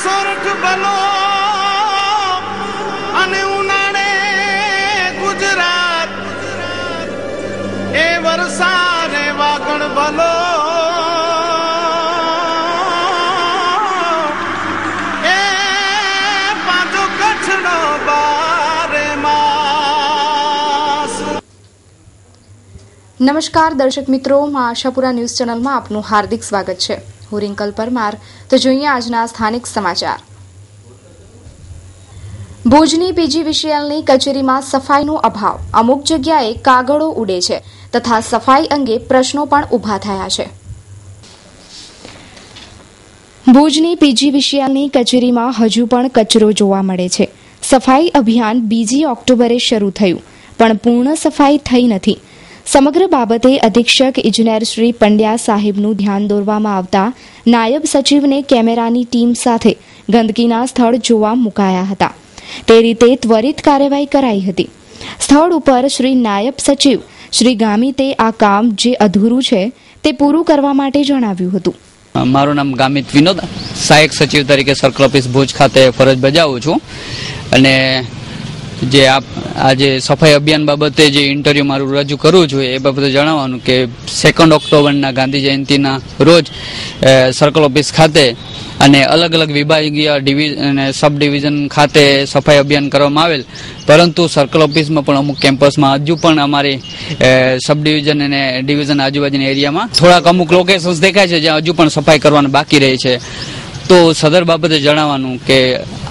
સોરઠ ભલો અને ઉનાળે ગુજરાત એ વરસાદે વાગણ ભલો એ પાછો કચ્છનો બારે માસ। નમસ્કાર દર્શક મિત્રો, આશાપુરા ન્યૂઝ ચેનલમાં આપનું હાર્દિક સ્વાગત છે। હું રિંકલ પરમાર। તો જોઈએ આજના સ્થાનિક સમાચાર। ભુજની પીજીવીસીએલની કચેરીમાં સફાઈનો અભાવ, અમુક જગ્યાએ કાગળો ઉડે છે તથા સફાઈ અંગે પ્રશ્નો પણ ઊભા થયા છે। ભુજની પીજીવીસીએલની કચેરીમાં હજુ પણ કચરો જોવા મળે છે। સફાઈ અભિયાન 2 ઓક્ટોબરે શરૂ થયું, પણ પૂર્ણ સફાઈ થઈ નથી। સમગ્ર બાબતે અધિક્ષક ઇજનેર શ્રી પંડ્યા સાહેબનું ધ્યાન દોરવામાં આવતા નાયબ સચિવને કેમેરાની ટીમ સાથે ગંદકીના સ્થળ જોવા મુકાયા હતા। તે રીતે ત્વરિત કાર્યવાહી કરાઈ હતી। સ્થળ ઉપર શ્રી નાયબ સચિવ શ્રી ગામિતે આ કામ જે અધૂરું છે તે પૂરું કરવા માટે જણાવ્યું હતું। મારું નામ ગામિત વિનોદ, સહાયક સચિવ તરીકે સર્કલ ઓફિસ ભુજ ખાતે ફરજ બજાવું છું અને જે આજે સફાઈ અભિયાન બાબતે જે ઇન્ટરવ્યુ મારું રજૂ કરું છું એ બાબતે જણાવવાનું કે 2 ઓક્ટોબરના ગાંધી જયંતિના રોજ સર્કલ ઓફિસ ખાતે અને અલગ અલગ વિભાગીય ડિવિઝન સબ ડિવિઝન ખાતે સફાઈ અભિયાન કરવામાં આવેલ, પરંતુ સર્કલ ઓફિસમાં પણ અમુક કેમ્પસમાં હજુ પણ અમારી સબ ડિવિઝન અને ડિવિઝન આજુબાજુના એરિયામાં થોડાક અમુક લોકેશન્સ દેખાય છે જ્યાં હજુ પણ સફાઈ કરવાનું બાકી રહે છે। તો સદર બાબતે જણાવવાનું કે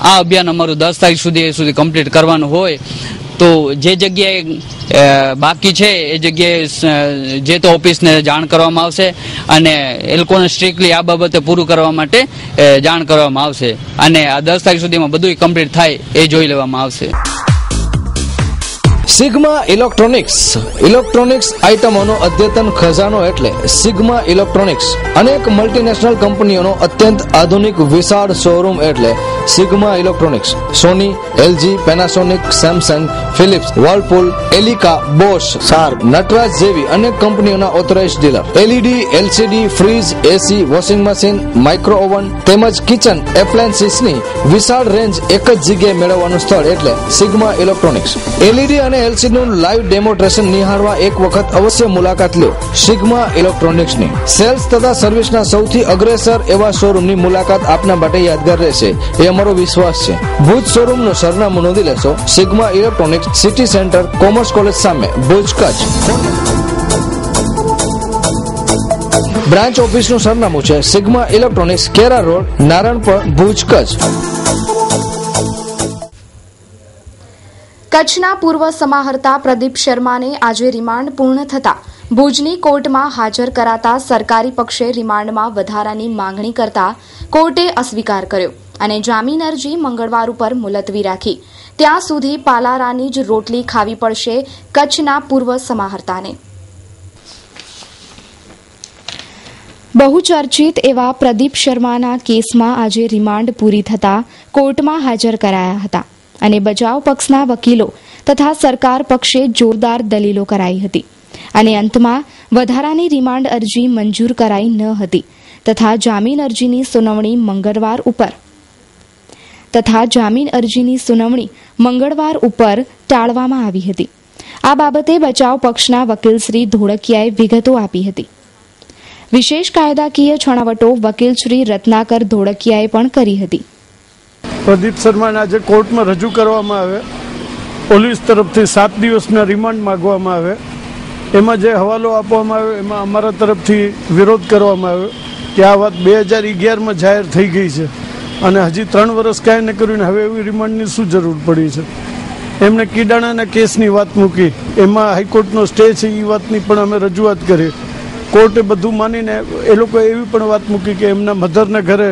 આ અભિયાન અમારું 10 તારીખ સુધી કમ્પ્લીટ કરવાનું હોય તો જે જગ્યાએ બાકી છે એ જગ્યાએ જે તો ઓફિસને જાણ કરવામાં આવશે અને એ લોકોને સ્ટ્રિક્ટલી આ બાબતે પૂરું કરવા માટે જાણ કરવામાં આવશે અને આ 10 તારીખ સુધીમાં બધું કમ્પ્લીટ થાય એ જોઈ લેવામાં આવશે। સિગ્મા ઇલેક્ટ્રોનિક્સ આઇટમોનો અદ્યતન ખજાનો એટલે સિગ્મા ઇલેક્ટ્રોનિક્સ। અનેક મલ્ટીનેશનલ કંપનીઓનો અત્યંત આધુનિક વિશાળ શોરૂમ એટલે Sigma electronics. Sony, LG, Panasonic, Samsung, Philips, Whirlpool, Elica, Bosch, Sharp, Nataraj જેવી અનેક કંપનીઓના authorised dealer. LED, LCD, fridge, AC, washing machine, micro oven તેમજ કિચન એપ્લાયન્સીસની વિશાળ રેન્જ એક જ જગ્યાએ મેળવવાનું સ્થળ એટલે સિગ્મા ઇલેક્ટ્રોનિક્સ। એલઈડી અને એલસીડી નું લાઈવ ડેમોન્સ્ટ્રેશન નિહાળવા એક વખત અવશ્ય મુલાકાત લો સિગ્મા ઇલેક્ટ્રોનિક્સની। સેલ્સ તથા સર્વિસના સૌથી અગ્રેસર એવા શોરૂમની મુલાકાત આપના માટે યાદગાર રહેશે એ અમારો વિશ્વાસ છે। ભુજ શોરૂમનું સરનામું નોંધી લેશો, sigma electronics, city centre, commerce college સામે, ભુજ, કચ્છ। બ્રાન્ચ ઓફિસનું સરનામું છે સિગ્મા ઇલેક્ટ્રોનિક્સ, કેરા રોડ, નારણપર, ભુજ, કચ્છ। કચ્છના પૂર્વ સમાહર્તા પ્રદીપ શર્માને આજે રિમાન્ડ પૂર્ણ થતા ભુજની કોર્ટમાં હાજર કરાતા સરકારી પક્ષે રિમાન્ડમાં વધારાની માંગણી કરતા કોર્ટે અસ્વીકાર કર્યો અને જામીન અરજી મંગળવાર ઉપર મુલતવી રાખી। ત્યાં સુધી પાલારાની જ રોટલી ખાવી પડશે કચ્છના પૂર્વ સમાહર્તાને। બહુચર્ચિત એવા પ્રદીપ શર્માના કેસમાં આજે રિમાન્ડ પૂરી થતા કોર્ટમાં હાજર કરાયા હતા અને બચાવ પક્ષના વકીલો તથા સરકાર પક્ષે જોરદાર દલીલો કરાઈ હતી અને અંતમાં વધારાની રિમાન્ડ અરજી મંજૂર કરાઈ ન હતી તથા જામીન અરજીની મંગળવાર ઉપર ટાળવામાં આવી હતી। આ બાબતે બચાવ પક્ષના વકીલ શ્રી ધોળકિયાએ વિગતો આપી હતી। વિશેષ કાયદાકીય છણાવટો વકીલ શ્રી રત્નાકર ધોળકિયાએ પણ કરી હતી। પ્રદીપ શર્માને આજે કોર્ટમાં રજૂ કરવામાં આવે, પોલીસ તરફથી 7 દિવસના રિમાન્ડ માંગવામાં આવે। એમાં જે હવાલો આપવામાં આવ્યો એમાં અમારા તરફથી વિરોધ કરવામાં આવ્યો કે આ વાત 2011માં જાહેર થઈ ગઈ છે અને હજી 3 વર્ષ કાંઈ ન કર્યું ને હવે એવી રિમાન્ડની શું જરૂર પડી છે। એમને કીડાણાના કેસની વાત મૂકી, એમાં હાઈકોર્ટનો સ્ટે છે એ વાતની પણ અમે રજૂઆત કરી। કોર્ટે બધું માનીને એ લોકોએ એવી પણ વાત મૂકી કે એમના મધરના ઘરે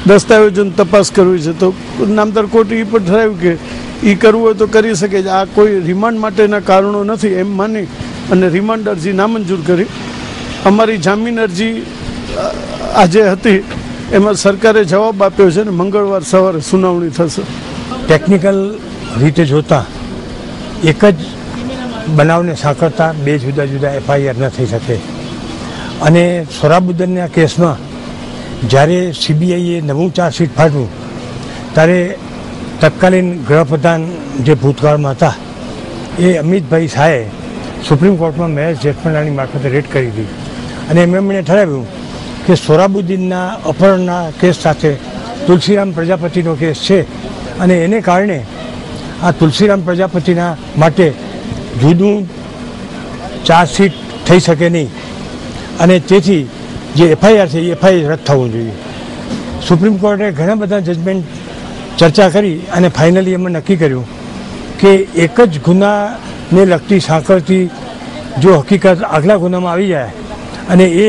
દસ્તાવેજોની તપાસ કરવી છે તો નામદાર કોર્ટે એ પણ ઠરાવ્યું કે એ કરવું હોય તો કરી શકે છે, આ કોઈ રિમાન્ડ માટેના કારણો નથી એમ માની અને રિમાન્ડ અરજી નામંજૂર કરી। અમારી જામીન અરજી આજે હતી એમાં સરકારે જવાબ આપ્યો છે અને મંગળવાર સવારે સુનાવણી થશે। ટેકનિકલ રીતે જોતા એક જ બનાવને સાંકળતા 2 જુદા જુદા એફઆઈઆર ન થઈ શકે અને સોરાબુદ્દીનના કેસમાં જ્યારે સીબીઆઈએ નવું ચાર્જશીટ ફાટ્યું ત્યારે તત્કાલીન ગૃહપ્રધાન જે ભૂતકાળમાં હતા એ અમિતભાઈ શાહે સુપ્રીમ કોર્ટમાં મહેશ જેઠમલાણી મારફતે રેડ કરી હતી અને એમણે ઠરાવ્યું કે સોરાબુદ્દીનના અપહરણના કેસ સાથે તુલસીરામ પ્રજાપતિનો કેસ છે અને એને કારણે આ તુલસીરામ પ્રજાપતિના માટે જુદું ચાર્જશીટ થઈ શકે નહીં અને તેથી જે એફઆઈઆર છે એ એફઆઈઆર રદ થવું જોઈએ. સુપ્રીમ કોર્ટે ઘણા બધા જજમેન્ટ ચર્ચા કરી અને ફાઇનલી એમાં નક્કી કર્યું કે એક જ ગુનાને લગતી સાંકળથી જો હકીકત આગલા ગુનામાં આવી જાય અને એ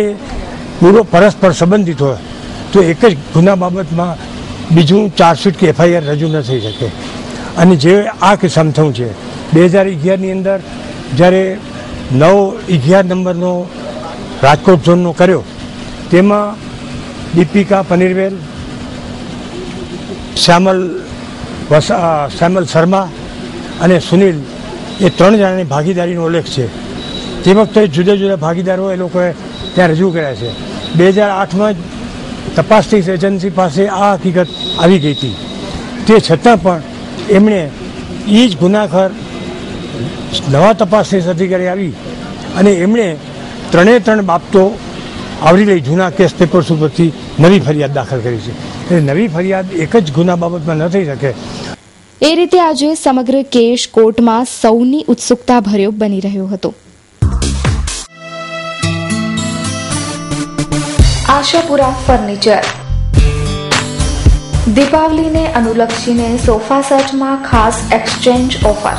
પૂરો પરસ્પર સંબંધિત હોય તો એક જ ગુના બાબતમાં બીજું ચાર્જશીટ કે એફઆઈઆર રજૂ ન થઈ શકે. અને જે આ કિસ્સામાં થયું છે 2011ની અંદર જ્યારે 9-11 નંબરનો રાજકોટ ઝોનનો કર્યો તેમાં દીપિકા પનીરવેલ, શ્યામલ શર્મા અને સુનિલ એ 3 જણાની ભાગીદારીનો ઉલ્લેખ છે. તે વખતે જુદા જુદા ભાગીદારો એ લોકોએ ત્યાં રજૂ કર્યા છે. 2008માં જ તપાસની એજન્સી પાસે આ હકીકત આવી ગઈ હતી. તે છતાં પણ એમણે એ જ ગુનાખર નવા તપાસની અધિકારી આવી અને એમણે 3 બાબતો આવરી લઈ જૂના કેસ પેપર્સ ઉપરથી નવી ફરિયાદ દાખલ કરી છે. એટલે નવી ફરિયાદ એક જ ગુના બાબતમાં ન થઈ શકે. એ રીતે આજે સમગ્ર કેસ કોર્ટમાં સૌની ઉત્સુકતા ભર્યો બની રહ્યો હતો. આશાપુરા ફર્નિચર દીપાવલીને અનુલક્ષીને સોફા સેટમાં ખાસ એક્સચેન્જ ઓફર.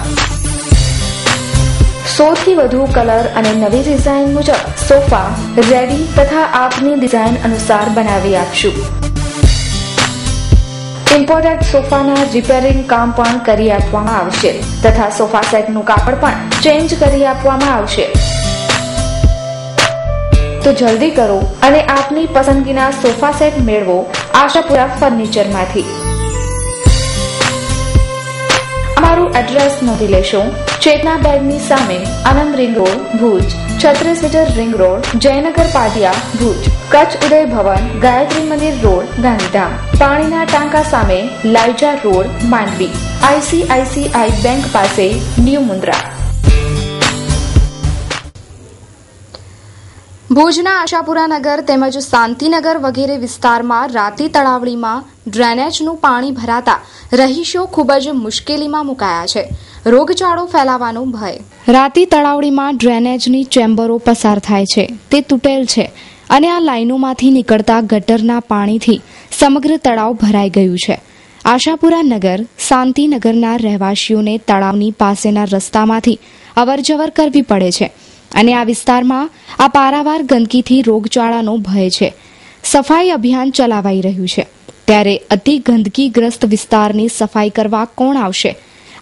100થી વધુ કલર અને નવી ડિઝાઇન મુજબ સોફા રેડી તથા આપની ડિઝાઇન અનુસાર બનાવી આપશું. ઇમ્પોર્ટેડ સોફાના રિપેરિંગ કામ પણ કરી આપવામાં આવશે તથા સોફા સેટનું કાપડ પણ ચેન્જ કરી આપવામાં આવશે. તો જલ્દી કરો અને આપની પસંદગીના સોફા સેટ મેળવો આશાપુરા ફર્નિચરમાંથી. અમારું એડ્રેસ નોંધી લેશો. ચેતના બેગની સામે Anand ring road Bhuj, 36 meter ring road Jaynagar Patiya Bhuj, Kutch Uday Bhavan Gayatri Mandir road Gandhidham, પાણીના ટાંકા સામે Laija road Mandvi, ICICI bank પાસે ન્યૂ મુન્દ્રા. ભુજના આશાપુરા નગર તેમજ શાંતિનગર વગેરે વિસ્તારમાં રાતી તળાવડીમાં ડ્રેનેજનું પાણી ભરાતા રહીશો ખૂબ જ મુશ્કેલીમાં મુકાયા છે. રોગચાળો ફેલાવાનો ભય. રાતી તળાવડીમાં ડ્રેનેજની ચેમ્બરો પસાર થાય છે તે તૂટેલ છે અને આ લાઇનોમાંથી નીકળતા ગટરના પાણીથી સમગ્ર તળાવ ભરાઈ ગયું છે. આશાપુરા નગર શાંતિનગરના રહેવાસીઓને તળાવની પાસેના રસ્તામાંથી અવરજવર કરવી પડે છે અને આ વિસ્તારમાં આ પારાવાર ગંદકીથી રોગચાળાનો ભય છે. સફાઈ અભિયાન ચલાવાઈ રહ્યું છે ત્યારે અતિ ગંદકીગ્રસ્ત વિસ્તારની સફાઈ કરવા કોણ આવશે?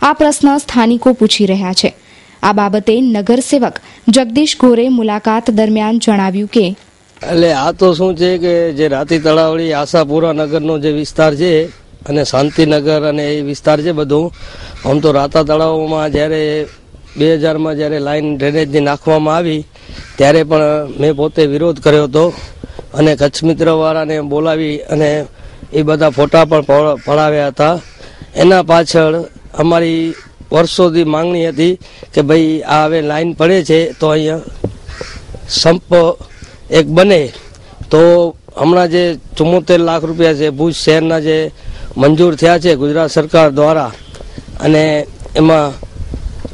આ પ્રશ્ન સ્થાનિકો પૂછી રહ્યા છે. આ બાબતે નગરસેવક જગદીશ ગોરે મુલાકાત દરમિયાન જણાવ્યું કે એટલે આ તો શું છે કે જે રાતી તળાવડી આશાપુરા નગરનો જે વિસ્તાર છે અને શાંતિનગર અને એ વિસ્તાર છે બધું, આમ તો રાતા તળાવમાં જ્યારે 2000માં જ્યારે લાઈન ડ્રેનેજની નાખવામાં આવી ત્યારે પણ મેં પોતે વિરોધ કર્યો હતો અને કચ્છ મિત્રવાળાને બોલાવી અને એ બધા ફોટા પણ પડાવ્યા હતા. એના પાછળ અમારી વર્ષોથી માંગણી હતી કે ભાઈ આ હવે લાઈન પડે છે તો અહીંયા સંપ એક બને. તો હમણાં જે 74 લાખ રૂપિયા છે ભુજ શહેરના જે મંજૂર થયા છે ગુજરાત સરકાર દ્વારા અને એમાં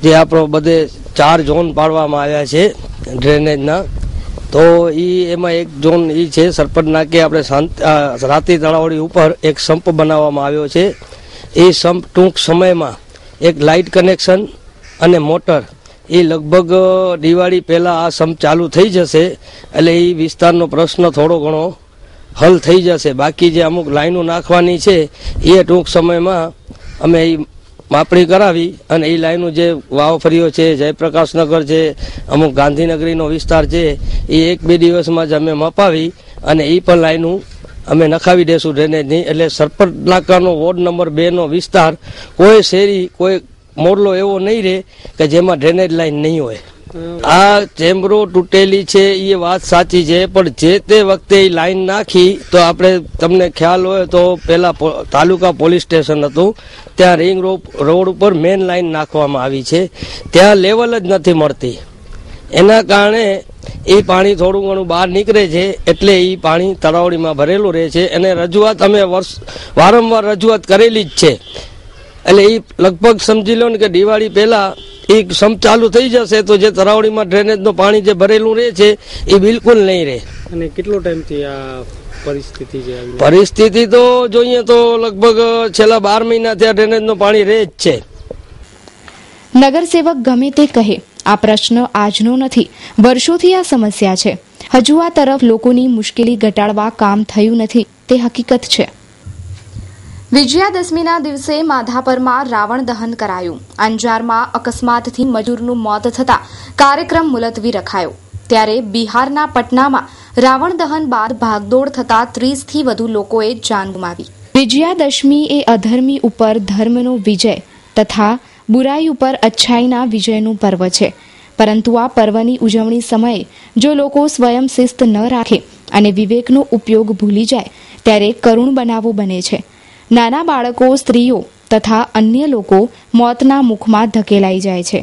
જે આપણો બધે 4 ઝોન પાડવામાં આવ્યા છે ડ્રેનેજના, તો એમાં એક ઝોન છે સરપંચ નાકે આપણે રાતી તળાવડી ઉપર એક સંપ બનાવવામાં આવ્યો છે. એ સંપ ટૂંક સમયમાં એક લાઇટ કનેક્શન અને મોટર એ લગભગ દિવાળી પહેલાં આ સંપ ચાલુ થઈ જશે એટલે એ વિસ્તારનો પ્રશ્ન થોડો ઘણો હલ થઈ જશે. બાકી જે અમુક લાઈનો નાખવાની છે એ ટૂંક સમયમાં અમે એ માપણી કરાવી અને એ લાઈનો જે વાવફળીઓ છે, જયપ્રકાશનગર છે, અમુક ગાંધીનગરીનો વિસ્તાર છે એ 1-2 દિવસમાં જ અમે મપાવી અને એ પણ લાઈનો અમે નખાવી દેશું ડ્રેનેજની. એટલે સરપંચ નાકાનો વોર્ડ નંબર 2નો વિસ્તાર કોઈ શેરી કોઈ મોરલો એવો નહીં રહે કે જેમાં ડ્રેનેજ લાઈન નહીં હોય. આ ચેમ્બરો તૂટેલી છે એ વાત સાચી છે, પણ જે તે વખતે એ લાઈન નાખી તો આપણે તમને ખ્યાલ હોય તો પેલા તાલુકા પોલીસ સ્ટેશન હતું, ત્યાં રિંગ રોડ ઉપર મેન લાઈન નાખવામાં આવી છે, ત્યાં લેવલ જ નથી મળતી. એના કારણે એ પાણી થોડું ઘણું બહાર નીકળે છે, એટલે એ પાણી તળાવડીમાં ભરેલું રહે છે. અને રજૂઆત અમે વારંવાર રજૂઆત કરેલી જ છે. એટલે એ લગભગ સમજી લો ને કે દિવાળી પહેલા એ સંપ ચાલુ થઈ જશે તો જે તળાવડીમાં ડ્રેનેજનું પાણી જે ભરેલું રહે છે એ બિલકુલ નહીં રહે. અને કેટલો ટાઈમથી આ પરિસ્થિતિ છે? પરિસ્થિતિ તો જોઈએ તો લગભગ છેલ્લા 12 મહિના ત્યાં ડ્રેનેજનું પાણી રહે જ છે. નગરસેવક ગમે તે કહે, આ પ્રશ્ન આજનો નથી, વર્ષોથી આ સમસ્યા છે. હજુ આ તરફ લોકોની મુશ્કેલી ઘટાડવા કામ થયું નથી, તે હકીકત છે. વિજયાદશમીના દિવસે માધાપરમાં રાવણ દહન કરાયું. અંજારમાં અકસ્માતથી મજૂરનું મોત થતાં કાર્યક્રમ મુલતવી રખાયો. ત્યારે બિહારના પટનામાં રાવણ દહન બાદ ભાગદોડ થતાં 30થી વધુ લોકોએ જાન ગુમાવી. વિજયાદશમી એ અધર્મી ઉપર ધર્મનો વિજય તથા બુરાઈ ઉપર અચ્છાઈના વિજયનું પર્વ છે. પરંતુ આ પર્વની ઉજવણી સમયે જો લોકો સ્વયં શિસ્ત ન રાખે અને વિવેકનો ઉપયોગ ભૂલી જાય ત્યારે કરુણ બનાવો બને છે. નાના બાળકો, સ્ત્રીઓ તથા અન્ય લોકો મોતના મુખમાં ધકેલાઈ જાય છે.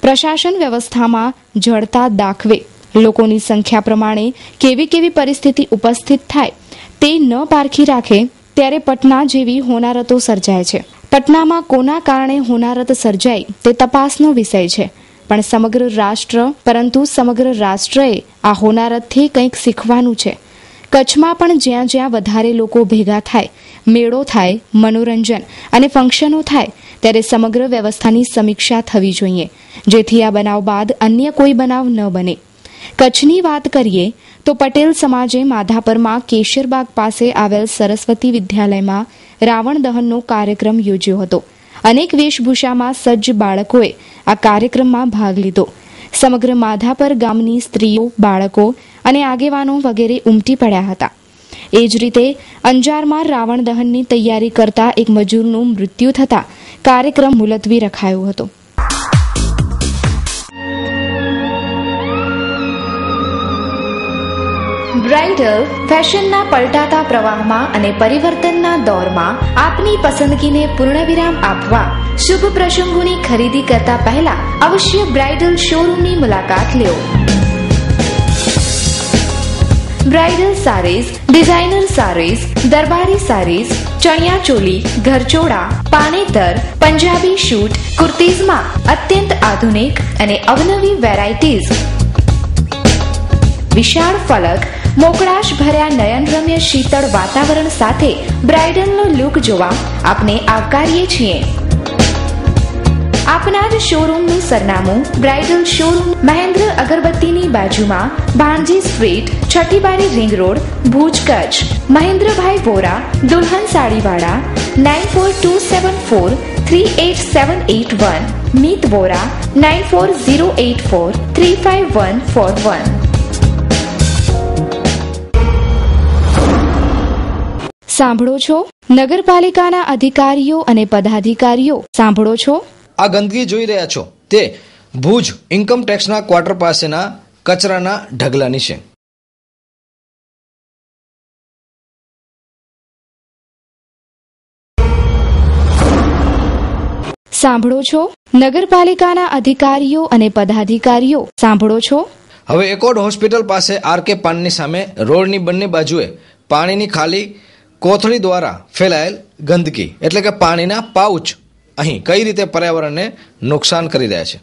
પ્રશાસન વ્યવસ્થામાં જડતા દાખવે લોકોની સંખ્યા પ્રમાણે કેવી કેવી પરિસ્થિતિ ઉપસ્થિત થાય તે ન પારખી રાખે ત્યારે પટના જેવી હોનારતો સર્જાય છે. પટનામાં કોના કારણે હોનારત સર્જાઈ તે તપાસનો વિષય છે. પણ સમગ્ર રાષ્ટ્રએ આ હોનારતથી કંઈક શીખવાનું છે. કચ્છમાં પણ જ્યાં જ્યાં વધારે લોકો ભેગા થાય, મેળો થાય, મનોરંજન અને ફંક્શનો થાય ત્યારે સમગ્ર વ્યવસ્થાની સમીક્ષા થવી જોઈએ, જેથી આ બનાવ બાદ અન્ય કોઈ બનાવ ન બને. કચ્છની વાત કરીએ તો પટેલ સમાજે માધાપરમાં કેશરબાગ પાસે આવેલ સરસ્વતી વિદ્યાલયમાં રાવણ દહનનો કાર્યક્રમ યોજ્યો હતો. અનેક વેશભૂષામાં સજ્જ બાળકોએ આ કાર્યક્રમમાં ભાગ લીધો. સમગ્ર માધાપર ગામની સ્ત્રીઓ, બાળકો અને આગેવાનો વગેરે ઉમટી પડ્યા હતા. એ જ રીતે અંજારમાં રાવણ દહનની તૈયારી કરતા એક મજૂરનું મૃત્યુ થતાં કાર્યક્રમ મુલતવી રખાયો હતો. બ્રાઇડલ ફેશનના પલટાતા પ્રવાહમાં અને પરિવર્તનના દોરમાં આપની પસંદગીને પૂર્ણવિરામ આપવા શુભ પ્રસંગોની ખરીદી કરતા પહેલા અવશ્ય બ્રાઇડલ શોરૂમની મુલાકાત લો. બ્રાઇડલ સારીઝ, ડિઝાઇનર સારીઝ, દરબારી સારીઝ, ચણિયા ચોલી, ઘરચોળા, પાનેતર, પંજાબી શૂટ, કુર્તીઝમાં અત્યંત આધુનિક અને અવનવી વેરાયટીઝ, વિશાળ ફલક, મોકળાશ ભર્યા નયનરમ્ય શીતળ વાતાવરણ સાથે બ્રાઇડલનો લુક જોવા આપને આવકારીએ છીએ. આપના જ શોરૂમનું સરનામું બ્રાઇડલ શોરૂમ, મહેન્દ્ર અગરબત્તીની બાજુમાં, Bhanji street, Chhathibari ring road, Bhuj, Kutch. Mahendrabhai Vora, દુલ્હન સાડીવાળા, 9427438781. મીત વોરા, 9408435141. સાંભળો છો નગરપાલિકાના અધિકારીઓ અને પદાધિકારીઓ. સાંભળો છો આ ગંદકી જોઈ રહ્યા છો તે ભુજ ઇન્કમ ટેક્સના ક્વાર્ટર પાસેના કચરાના ઢગલાની છે. સાંભળો છો નગરપાલિકાના અધિકારીઓ અને પદાધિકારીઓ. સાંભળો છો હવે એકોર્ડ હોસ્પિટલ પાસે આરકે પાનની સામે રોડની બંને બાજુએ પાણીની ખાલી કોથળી દ્વારા ફેલાયેલ ગંદકી એટલે કે પાણીના પાઉચ અહીં કઈ રીતે પર્યાવરણને નુકસાન કરી રહ્યા છે.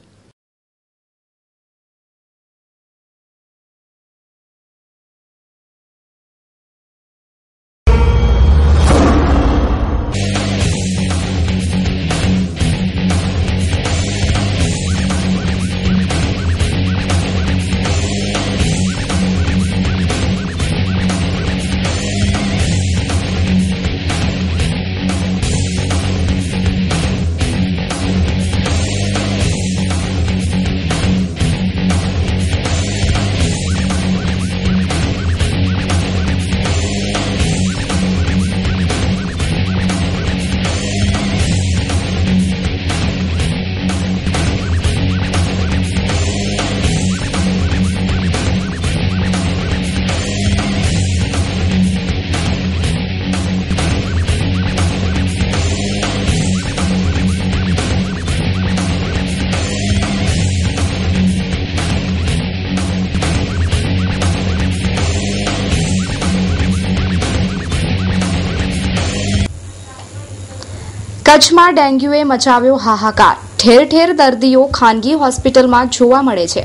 કચ્છમાં ડેન્ગ્યુએ મચાવ્યો હાહાકાર. ઠેર ઠેર દર્દીઓ ખાનગી હોસ્પિટલમાં જોવા મળે છે.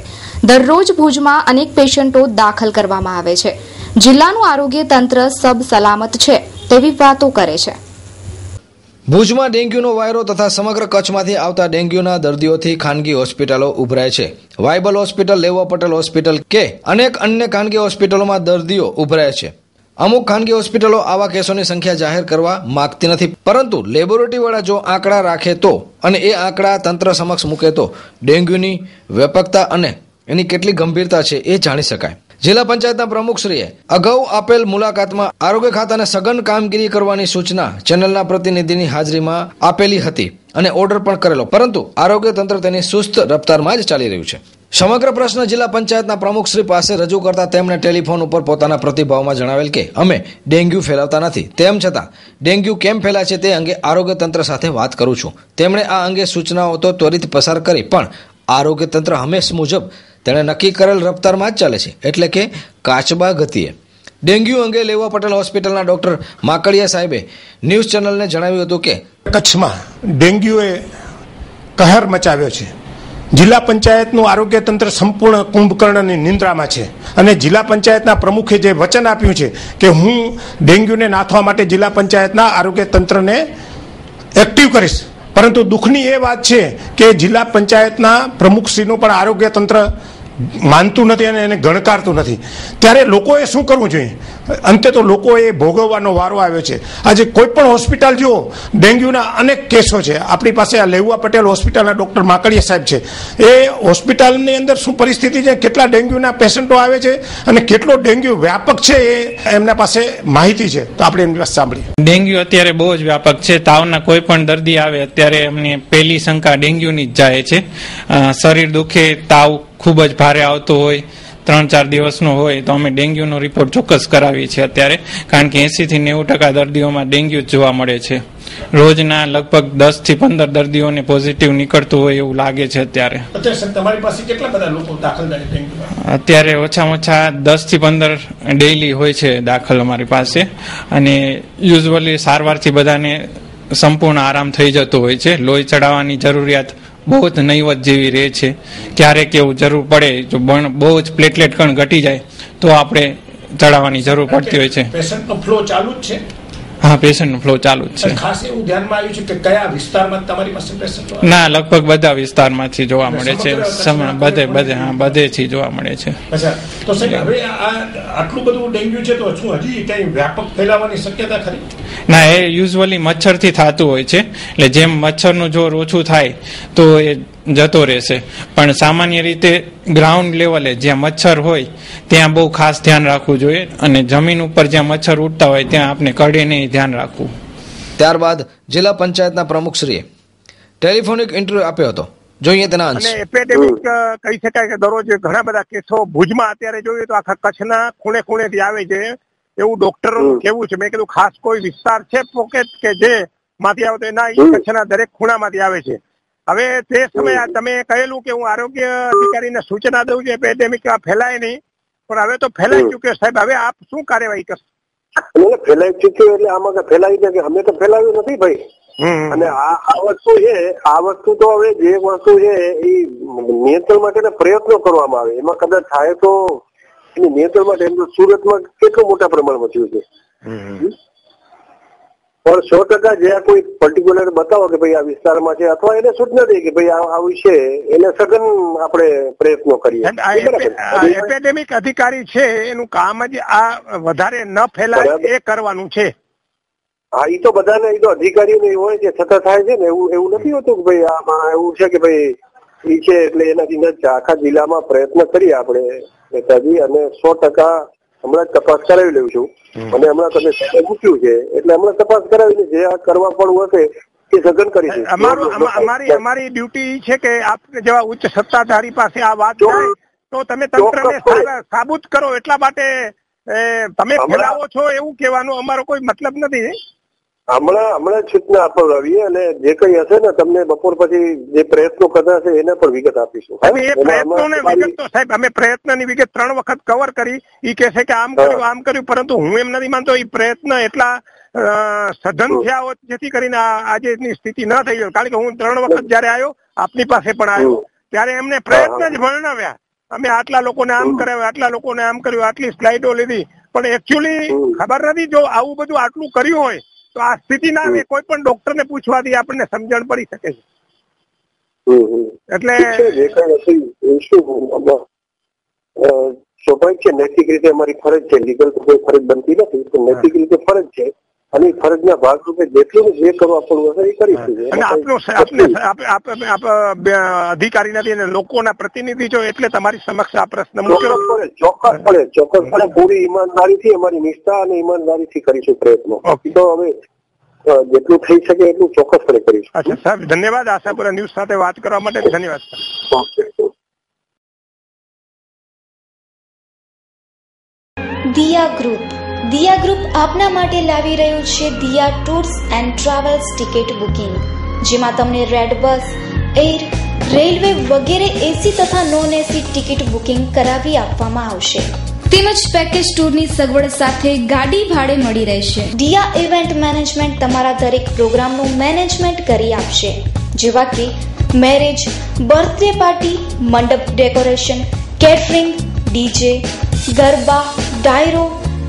દરરોજ ભુજમાં અનેક પેશન્ટો દાખલ કરવામાં આવે છે. જિલ્લાનું આરોગ્ય તંત્ર સબ સલામત છે તેવી વાતો કરે છે. ભુજમાં ડેન્ગ્યુનો વાયરો તથા સમગ્ર કચ્છમાંથી આવતા ડેન્ગ્યુના દર્દીઓથી ખાનગી હોસ્પિટલો ઉભરાય છે. વાયબલ હોસ્પિટલ, લેવા પટેલ હોસ્પિટલ કે અનેક અન્ય ખાનગી હોસ્પિટલોમાં દર્દીઓ ઉભરાય છે. અમુક ખાનગી હોસ્પિટલો આવા કેસોની સંખ્યા જાહેર કરવા માંગતી નથી, પરંતુ લેબોરેટરીવાળા જો આંકડા રાખે તો અને એ આંકડા તંત્ર સમક્ષ મૂકે તો ડેન્ગ્યુની વ્યાપકતા અને એની કેટલી ગંભીરતા છે એ જાણી શકાય. જિલ્લા પંચાયતના પ્રમુખશ્રીએ અગાઉ આપેલ મુલાકાતમાં આરોગ્ય ખાતાને સઘન કામગીરી કરવાની સૂચના ચેનલના પ્રતિનિધિની હાજરીમાં આપેલી હતી અને ઓર્ડર પણ કરેલો, પરંતુ આરોગ્ય તંત્ર તેની સુસ્ત રફતારમાં જ ચાલી રહ્યું છે. સમગ્ર પ્રશ્ન જિલ્લા પંચાયતના પ્રમુખશ્રી પાસે રજૂ કરતા તેમણે ટેલિફોન ઉપર પોતાના પ્રતિભાવમાં જણાવેલ કે અમે ડેન્ગ્યુ ફેલાવતા નથી, તેમ છતાં ડેન્ગ્યુ કેમ ફેલાય છે તે અંગે આરોગ્ય તંત્ર સાથે વાત કરું છું. તેમણે આ અંગે સૂચનાઓ તો ત્વરિત પસાર કરી, પણ આરોગ્ય તંત્ર હંમેશ મુજબ તેણે નક્કી કરેલ રફતારમાં જ ચાલે છે, એટલે કે કાચબા ગતિએ. ડેન્ગ્યુ અંગે લેવા પટેલ હોસ્પિટલના ડોક્ટર માકડિયા સાહેબે ન્યૂઝ ચેનલને જણાવ્યું હતું કે કચ્છમાં ડેન્ગ્યુએ કહેર મચાવ્યો છે. જિલ્લા પંચાયતનું આરોગ્ય તંત્ર સંપૂર્ણ કુંભકર્ણની નિંદ્રામાં છે અને જિલ્લા પંચાયતના પ્રમુખે જે વચન આપ્યું છે કે હું ડેન્ગ્યુને નાથવા માટે જિલ્લા પંચાયતના આરોગ્ય તંત્રને એક્ટિવ કરીશ, પરંતુ દુઃખની એ વાત છે કે જિલ્લા પંચાયતના પ્રમુખશ્રીનું પણ આરોગ્ય તંત્ર માનતું નથી અને એને ગણકારતું નથી. ત્યારે લોકોએ શું કરવું જોઈએ? અંતે તો લોકોએ ભોગવવાનો વારો આવ્યો છે. આજે કોઈ પણ હોસ્પિટલ જુઓ, ડેન્ગ્યુના અનેક કેસો છે. આપણી પાસે આ લેવા પટેલ હોસ્પિટલના ડોક્ટર માકડિયા સાહેબ છે. એ હોસ્પિટલની અંદર શું પરિસ્થિતિ છે, કેટલા ડેન્ગ્યુના પેશન્ટો આવે છે અને કેટલો ડેન્ગ્યુ વ્યાપક છે એ એમના પાસે માહિતી છે, તો આપણે એમની પાસે સાંભળીએ. ડેન્ગ્યુ અત્યારે બહુ જ વ્યાપક છે. તાવના કોઈ પણ દર્દી આવે અત્યારે એમને પહેલી શંકા ડેન્ગ્યુની જ જાય છે. શરીર દુખે, તાવ ખૂબ જ ભારે આવતો હોય, 3-4 દિવસનો હોય તો અમે ડેન્ગ્યુનો રિપોર્ટ ચોક્કસ કરાવીએ છીએ અત્યારે, કારણ કે 80 થી 90% દર્દીઓમાં ડેન્ગ્યુ જોવા મળે છે. રોજના લગભગ 10 થી 15 દર્દીઓને પોઝિટિવ નીકળતું હોય એવું લાગે છે અત્યારે. તમારી પાસે કેટલા બધા લોકો દાખલ થાય ડેન્ગ્યુ? અત્યારે ઓછામાં ઓછા 10 થી 15 ડેઇલી હોય છે દાખલ અમારી પાસે, અને યુઝ્યુઅલી સારવારથી બધાને સંપૂર્ણ આરામ થઈ જતો હોય છે. લોહી ચડાવવાની જરૂરિયાત બહુ જ નહીવત જેવી રહે છે. ક્યારેક એવું જરૂર પડે, જો બહુ જ પ્લેટલેટ કણ ઘટી જાય તો આપણે ચડાવવાની જરૂર પડતી હોય છે. પેશન્ટનો ફ્લો ચાલુ જ છે? હા, પેશન્ટનો ફ્લો ચાલુ જ છે. ખાસ એવું ધ્યાનમાં આવ્યું છે કે કયા વિસ્તારમાં તમારી પાસે પેશન્ટ? ના, લગભગ બધા વિસ્તારમાંથી જોવા મળે છે. બધેથી જોવા મળે છે. અચ્છા, તો સાહેબ હવે આટલું બધું ડેન્ગ્યુ છે તો શું હજી કઈ વ્યાપક ફેલાવાની શક્યતા ખરી? ના, એ યુઝ્યુઅલી મચ્છરથી થતું હોય છે. એટલે જેમ મચ્છરનું જોર ઓછું થાય તો એ જતો રહેશે, પણ સામાન્ય રીતે ગ્રાઉન્ડ લેવલે જ્યાં મચ્છર હોય ત્યાં બહુ ખાસ ધ્યાન રાખવું જોઈએ, અને જમીન ઉપર જ્યાં મચ્છર ઉડતા હોય ત્યાં આપણે કડે નહીં ધ્યાન રાખવું. ત્યારબાદ જિલ્લા પંચાયતના પ્રમુખશ્રીએ ટેલિફોનિક ઇન્ટરવ્યુ આપ્યો હતો. જોઈએ તેના અંશ. એપિડેમિક કહી શકાય કે દરરોજ ઘણા બધા કેસો ભુજમાં અત્યારે જોઈએ તો આખા કચ્છના ખૂણે ખૂણેથી આવે છે એવું ડોક્ટરોનું કેવું છે. મેં કીધું ખાસ કોઈ વિસ્તાર છે પોકેટ કે જે માંથી આવે તો ના, કચ્છના દરેક ખૂણામાંથી આવે છે. હવે તે સમયે તમે કહેલું કે હું આરોગ્ય અધિકારીને સૂચના દઉં છું એપિડેમિક ફેલાય નહીં, પણ હવે તો ફેલાઈ ચુક્યો. સાહેબ, હવે આપ શું કાર્યવાહી કરશો? ફેલાઈ ચુક્યો એટલે આમાં ફેલાવી દે કે અમે તો ફેલાવ્યું નથી ભાઈ. અને આ વસ્તુ છે, આ વસ્તુ તો હવે જે વસ્તુ છે એ નિયંત્રણ માટે પ્રયત્નો કરવામાં આવે, એમાં કદાચ થાય તો એની નિયંત્રણ માટે. એમ તો સુરતમાં કેટલું મોટા પ્રમાણમાં થયું છે, પણ 100% જે કોઈ પર્ટિક્યુલર બતાવો કે ભાઈ આ વિસ્તારમાં છે, અથવા એને સૂચના દે કે ભાઈ આ વિશે એને સઘન આપણે પ્રયત્નો કરીએ. એપિડેમિક અધિકારી છે એનું કામ જ આ વધારે ન ફેલાય એ કરવાનું છે. હા, એ તો બધાને, એ તો અધિકારીઓને હોય છે, છતાં થાય છે ને. એવું નથી હોતું કે ભાઈ આમાં એવું છે કે ભાઈ એ છે એટલે એનાથી નથી. આખા જિલ્લામાં પ્રયત્ન કરીએ આપણે નેતાજી, અને 100% હમણાં જ તપાસ કરાવી લઉં છું. અને હમણાં તમે મૂક્યું છે એટલે હમણાં તપાસ કરાવીને જે આ કરવા પડવું હશે એ સઘન કરી. અમારી ડ્યુટી છે કે આપ જેવા ઉચ્ચ સત્તાધારી પાસે આ વાત જાય તો તમે તંત્રને સાબુત કરો. એટલા માટે તમે ફેલાવો છો એવું કહેવાનો અમારો કોઈ મતલબ નથી. હમણાં સૂચના આપો રવિ, અને જે કઈ હશે ને તમને બપોર પછી જે પ્રયત્નો કરતા હશે એના પર વિગત આપીશું. એ પ્રયત્નોની વિગત તો સાહેબ અમે પ્રયત્નની વિગત 3 વખત કવર કરી. એ કહે છે કે આમ કર્યું, પરંતુ હું એમ નથી માનતો એ પ્રયત્ન એટલા સઘન થયા હોત જેથી કરીને આજની સ્થિતિ ન થઈ હોય. કારણ કે હું 3 વખત જયારે આવ્યો, આપની પાસે પણ આવ્યો, ત્યારે એમને પ્રયત્ન જ વર્ણવ્યા. અમે આટલા લોકોને આમ કરાવ્યું, આટલા લોકોને આમ કર્યું, આટલી સ્લાઇડો લીધી, પણ એકચ્યુઅલી ખબર નથી જો આવું બધું આટલું કર્યું હોય તો આ સ્થિતિ ના આવે. કોઈ પણ ડોક્ટર ને પૂછવાથી આપણને સમજણ પડી શકે છે. એટલે સ્વાભાવિક છે, નૈતિક રીતે અમારી ફરજ છે. લીગલ તો કોઈ ફરજ બનતી નથી, પણ નૈતિક રીતે ફરજ છે, અને ફરજના ભાગરૂપે જેટલું જે કરવા પડવું હશે એ કરીશું. અધિકારી નથી અને લોકોના પ્રતિનિધિ છો, એટલે તમારી સમક્ષ આ પ્રશ્ન મૂક્યો. ચોક્કસપણે પૂરી ઈમાનદારીથી, અમારી નિષ્ઠા અને ઈમાનદારીથી કરીશું પ્રયત્નો. તો હવે જેટલું થઈ શકે એટલું ચોક્કસપણે કરીશું. અચ્છા સાહેબ, ધન્યવાદ. આશાપુરા ન્યૂઝ સાથે વાત કરવા માટે ધન્યવાદ. દિયા ગ્રુપ આપના માટે લાવી રહ્યું છે Diya tours and travels ticket booking, જેમાં તમને રેડ બસ, એર, રેલવે વગેરે એસી તથા નોન એસી ટિકિટ બુકિંગ કરાવી આપવામાં આવશે. તેમજ પેકેજ ટૂરની સગવડ સાથે ગાડી ભાડે મળી રહેશે. દિયા ઇવેન્ટ મેનેજમેન્ટ તમારા દરેક પ્રોગ્રામનું મેનેજમેન્ટ કરી આપશે, જેવા કે મેરેજ, બર્થડે પાર્ટી, મંડપ ડેકોરેશન, કેટરિંગ, ડીજે, ગરબા, ડાયરો,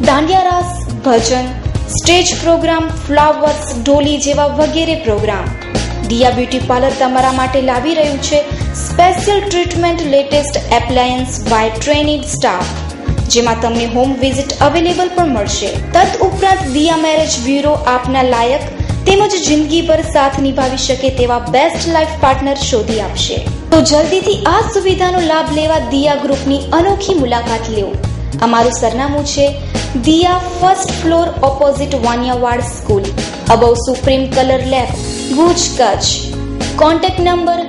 દાંડિયા રાસ, ભજન, સ્ટેજ પ્રોગ્રામ, ફ્લાવર્સ, ઢોલી જેવા વગેરે પ્રોગ્રામ. દિયા બ્યુટી પાર્લર તમારા માટે લાવી રહ્યું છે special treatment, latest appliance by trained staff, જેમાં તમને હોમ વિઝિટ અવેલેબલ પણ મળશે. તદ ઉપરાંત દિયા મેરેજ બ્યુરો આપના લાયક તેમજ જિંદગીભર સાથ નિભાવી શકે તેવા બેસ્ટ લાઈફ પાર્ટનર શોધી આપશે. તો જલ્દીથી આ સુવિધાનો લાભ લેવા દિયા ગ્રુપની અનોખી મુલાકાત લો. અમારું સરનામું છે Diya, first floor, opposite Vaniyavad school, above supreme colour lab, Bhuj, Kutch. Contact number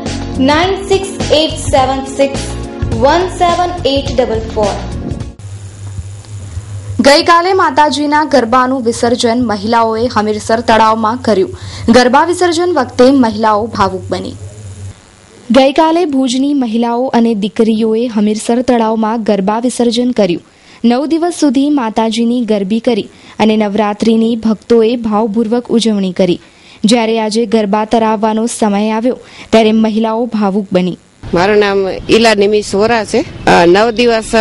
9687617844. ગઈકાલે માતાજીના ગરબાનું વિસર્જન મહિલાઓએ હમીરસર તળાવમાં કર્યું. ગરબા વિસર્જન વખતે મહિલાઓ ભાવુક બની. ગઈકાલે ભુજની મહિલાઓ અને દીકરીઓએ હમીરસર તળાવમાં ગરબા વિસર્જન કર્યું. 9 દિવસ સુધી માતાજીની ગરબી કરી અને નવરાત્રિની ભક્તોએ ભાવપૂર્વક ઉજવણી કરી. જ્યારે આજે ગરબા તરાવવાનો સમય આવ્યો ત્યારે મહિલાઓ ભાવુક બની. મારું નામ ઈલા નિમિષ વોરા છે. 9 દિવસ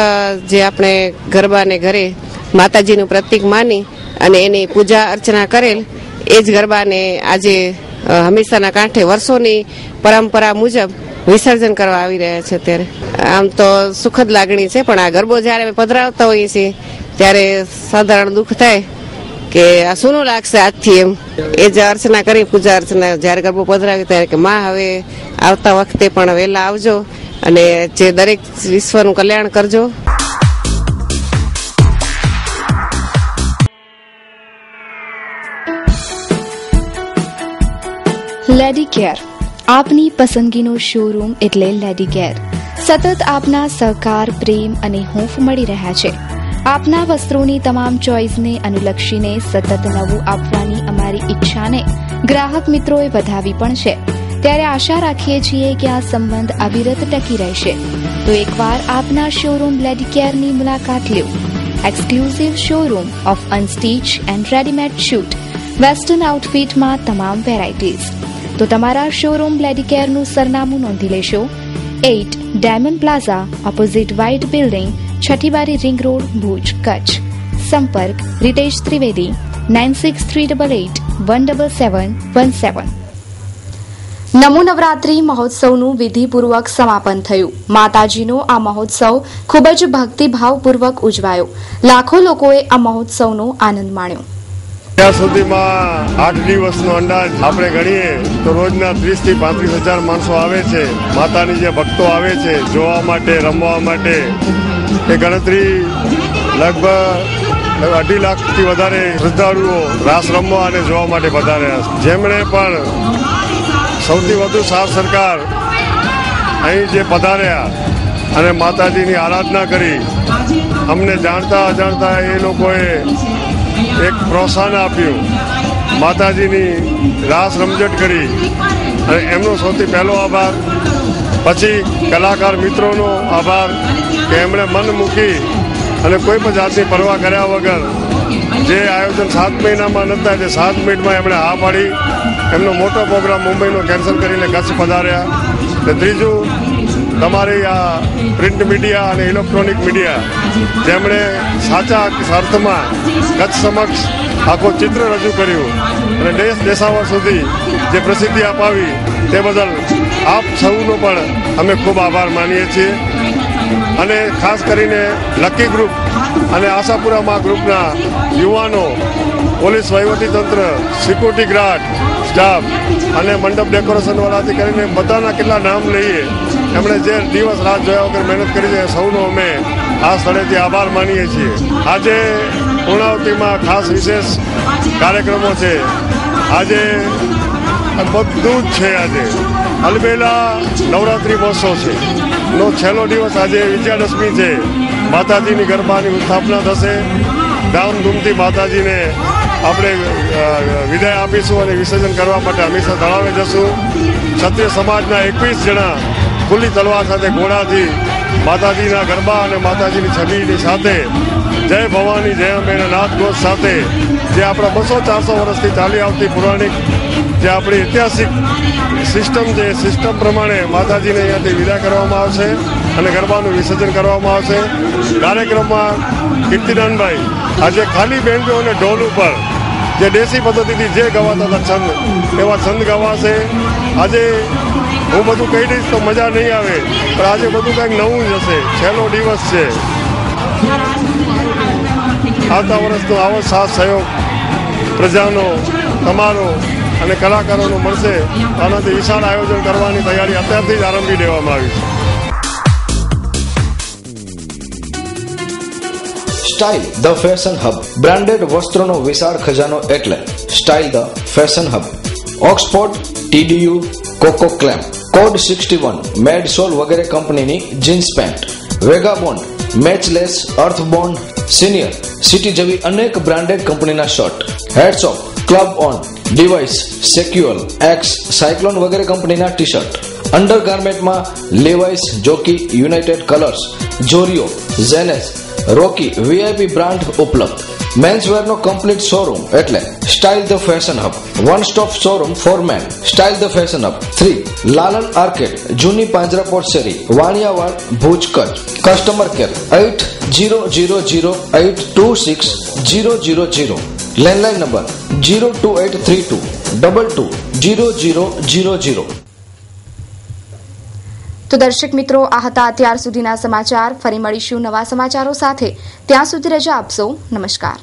જે આપણે ગરબાને ઘરે માતાજીનું પ્રતીક માની અને એની પૂજા અર્ચના કરેલ, એ જ ગરબાને આજે હમીરસરના કાંઠે વર્ષોની પરંપરા મુજબ વિસર્જન કરવા આવી રહ્યા છે. ત્યારે આમ તો સુખદ લાગણી છે, પણ આ ગરબો જયારે પધરાવતા હોઈએ છીએ ત્યારે સાધારણ દુઃખ થાય કે આ શું લાગશે આજથી, એમ એ જ અર્ચના કરી, પૂજા અર્ચના જયારે ગરબો પધરાવી ત્યારે કે માં હવે આવતા વખતે પણ વહેલા આવજો અને જે દરેક વિશ્વનું કલ્યાણ કરજો. લેડી કેર, આપની પસંદગીનો શોરૂમ એટલે લેડી કેર. સતત આપના સહકાર, પ્રેમ અને હૂંફ મળી રહ્યા છે. આપના વસ્ત્રોની તમામ ચોઇસને અનુલક્ષીને સતત નવું આપવાની અમારી ઈચ્છાને ગ્રાહક મિત્રોએ વધાવી પણ છે. ત્યારે આશા રાખીએ છીએ કે આ સંબંધ અવિરત ટકી રહેશે. તો એકવાર આપના શોરૂમ લેડી કેરની મુલાકાત લો. Exclusive showroom of unstitch and readymade suit, western આઉટફિટમાં તમામ વેરાયટીઝ. તો તમારા શોરૂમ લેડી કેરનું સરનામું નોંધી લેશો. 8 diamond plaza, opposite white building, Chhathibari ring road, Bhuj, Kutch. સંપર્ક રીતેશ ત્રિવેદી 9638817717. નમો નવરાત્રી મહોત્સવનું વિધિપૂર્વક સમાપન થયું. માતાજીનો આ મહોત્સવ ખૂબ જ ભક્તિભાવપૂર્વક ઉજવાયો. લાખો લોકોએ આ મહોત્સવનો આનંદ માણ્યો. ત્યાં સુધીમાં 8 દિવસનો અંદાજ આપણે ગણીએ તો રોજના 30 થી 35,000 માણસો આવે છે. માતાની જે ભક્તો આવે છે જોવા માટે, રમવા માટે, એ ગણતરી લગભગ 2.5 લાખથી વધારે શ્રદ્ધાળુઓ રાસ રમવા અને જોવા માટે પધાર્યા. જેમણે પણ સૌથી વધુ સાથ સરકાર અહીં જે પધાર્યા અને માતાજીની આરાધના કરી, અમને જાણતા અજાણતા એ લોકોએ એક પ્રોત્સાહન આપ્યું માતાજીની રાસ રમઝટ કરી અને એમનો સૌથી પહેલો આભાર. પછી કલાકાર મિત્રોનો આભાર કે એમણે મન મૂકી અને કોઈ પણ જાતની પરવા કર્યા વગર જે આયોજન 7 મહિનામાં નહોતા તે 7 મિનિટમાં એમણે હા પાડી એમનો મોટો પ્રોગ્રામ મુંબઈનો કેન્સલ કરીને કચ્છ પધાર્યા. અને ત્રીજું, તમારી આ પ્રિન્ટ મીડિયા અને ઇલેક્ટ્રોનિક મીડિયા જેમણે સાચા અર્થમાં કચ્છ સમક્ષ આખો ચિત્ર રજૂ કર્યું અને દેશ દેશાવર સુધી જે પ્રસિદ્ધિ અપાવી તે બદલ આપ સૌનો પણ અમે ખૂબ આભાર માનીએ છીએ. અને ખાસ કરીને લકી ગ્રુપ અને આશાપુરામાં ગ્રુપના યુવાનો, પોલીસ વહીવટીતંત્ર, સિક્યુરિટી ગાર્ડ સ્ટાફ અને મંડપ ડેકોરેશનવાળાથી કરીને બધાના કેટલા નામ લઈએ, એમણે જે દિવસ રાત જોયા વગર મહેનત કરી છે સૌનો અમે આ સ્થળેથી આભાર માનીએ છીએ. આજે પૂર્ણાવતીમાં ખાસ વિશેષ કાર્યક્રમો છે. આજે બધું જ છે. આજે અલબેલા નવરાત્રિ મહોત્સવ છે નો છેલ્લો દિવસ. આજે વિજયાદશમી છે. માતાજીની ગરબાની સ્થાપના થશે. ધામધૂમથી માતાજીને આપણે વિદાય આપીશું અને વિસર્જન કરવા માટે હંમેશા તળાવે જશું. ક્ષત્રિય સમાજના 21 જણા ખુલ્લી તલવાર સાથે ઘોડાથી માતાજીના ગરબા અને માતાજીની છબીની સાથે જય ભવાની જય અંબેના નાદ ઘોષ સાથે જે આપણા 200-400 વર્ષથી ચાલી આવતી પૌરાણિક જે આપણી ઐતિહાસિક સિસ્ટમ છે એ સિસ્ટમ પ્રમાણે માતાજીને અહીંયાથી વિદાય કરવામાં આવશે અને ગરબાનું વિસર્જન કરવામાં આવશે. કાર્યક્રમમાં કીર્તિદાનભાઈ આજે ખાલી બેન્જો અને ઢોલ ઉપર જે દેશી પદ્ધતિથી જે ગવાતા હતા છંદ એવા છંદ ગવાશે. આજે હું બધું કહી દઈશ તો મજા નહીં આવે, પણ આજે બધું કંઈક નવું જ હશે. છેલ્લો દિવસ છે. આવતા વર્ષનો આવો સાથ સહયોગ પ્રજાનો, તમારો અને કલાકારોનો મળશે. આનાથી વિશાળ આયોજન કરવાની તૈયારી અત્યારથી જ આરંભી દેવામાં આવી છે. Style the fashion hub. Branded વસ્ત્રોનો વિશાળ ખજાનો એટલે style the fashion hub. Oxford, TDU, Coco Clem, Code 61, Mad Soul વગેરે કંપનીની jeans pant, Vagabond, Matchless, Earthbond, Senior, City જેવી અનેક બ્રાન્ડેડ કંપનીના shirt, headshop, club on, device, sequel, X, cyclone વગેરે કંપનીના ટી શર્ટ. અંડરગાર્મેન્ટમાં લેવાઇસ, જોકી, યુનાઇટેડ કલર્સ, જોરિયો, ઝેનેસ, રોકી, VIP બ્રાન્ડ ઉપલબ્ધ. મેન્સવેરનો કમ્પ્લીટ શોરૂમ એટલે style the fashion hub. One stop showroom for men. Style the fashion hub 3 Lalan arcade, જૂની પાંજરાપોળ શેરી, Vaniyawad, Bhuj, Kutch. Customer care 8000826000. Landline number 02832220000. તો દર્શક મિત્રો, આ હતા અત્યાર સુધીના સમાચાર. ફરી મળીશું નવા સમાચારો સાથે. ત્યાં સુધી રજા આપશો. નમસ્કાર.